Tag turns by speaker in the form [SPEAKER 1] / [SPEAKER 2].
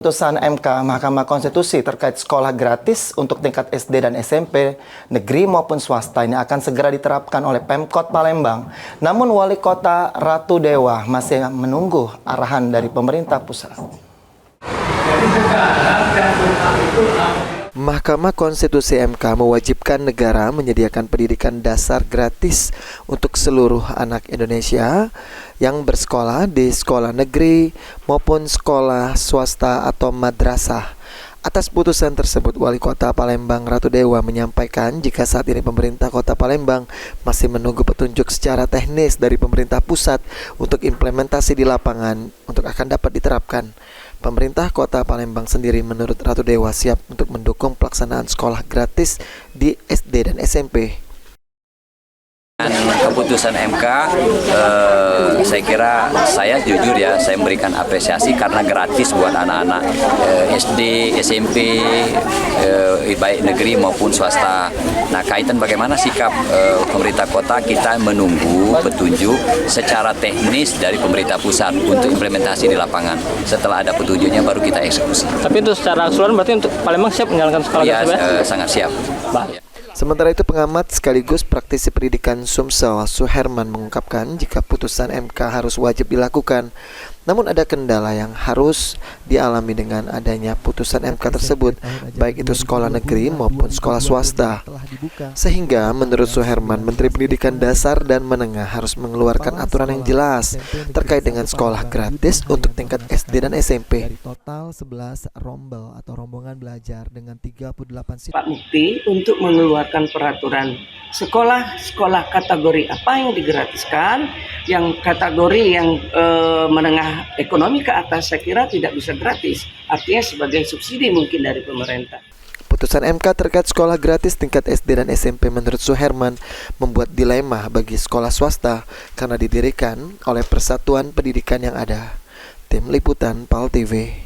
[SPEAKER 1] Putusan MK Mahkamah Konstitusi terkait sekolah gratis untuk tingkat SD dan SMP, negeri maupun swasta ini akan segera diterapkan oleh Pemkot Palembang. Namun Wali Kota Ratu Dewa masih menunggu arahan dari pemerintah pusat. Mahkamah Konstitusi MK mewajibkan negara menyediakan pendidikan dasar gratis untuk seluruh anak Indonesia yang bersekolah di sekolah negeri maupun sekolah swasta atau madrasah. Atas putusan tersebut, Wali Kota Palembang Ratu Dewa menyampaikan jika saat ini pemerintah Kota Palembang masih menunggu petunjuk secara teknis dari pemerintah pusat untuk implementasi di lapangan untuk akan dapat diterapkan. Pemerintah Kota Palembang sendiri menurut Ratu Dewa siap untuk mendukung pelaksanaan sekolah gratis di SD dan SMP.
[SPEAKER 2] Keputusan MK, saya kira saya jujur ya, saya memberikan apresiasi karena gratis buat anak-anak SD, SMP, baik negeri maupun swasta. Nah, kaitan bagaimana sikap pemerintah kota, kita menunggu petunjuk secara teknis dari pemerintah pusat untuk implementasi di lapangan. Setelah ada petunjuknya baru kita eksekusi.
[SPEAKER 3] Tapi itu secara keseluruhan berarti untuk Palembang siap menjalankan sekolah gratis?
[SPEAKER 2] Ya, sangat siap.
[SPEAKER 1] Sementara itu pengamat sekaligus praktisi pendidikan Sumsel Suherman mengungkapkan jika putusan MK harus wajib dilakukan, namun ada kendala yang harus dialami dengan adanya putusan MK tersebut, baik itu sekolah negeri maupun sekolah swasta. Sehingga menurut Suherman, Menteri Pendidikan Dasar dan Menengah harus mengeluarkan aturan yang jelas terkait dengan sekolah gratis untuk tingkat SD dan SMP.
[SPEAKER 4] Dari total 11 rombel atau rombongan belajar dengan 38 siswa.
[SPEAKER 5] Pak Mufti untuk mengeluarkan peraturan sekolah kategori apa yang digratiskan, yang kategori yang menengah ekonomi ke atas saya kira tidak bisa gratis, artinya sebagai subsidi mungkin dari pemerintah.
[SPEAKER 1] Putusan MK terkait sekolah gratis tingkat SD dan SMP menurut Suherman membuat dilema bagi sekolah swasta karena didirikan oleh persatuan pendidikan yang ada. Tim Liputan PAL TV.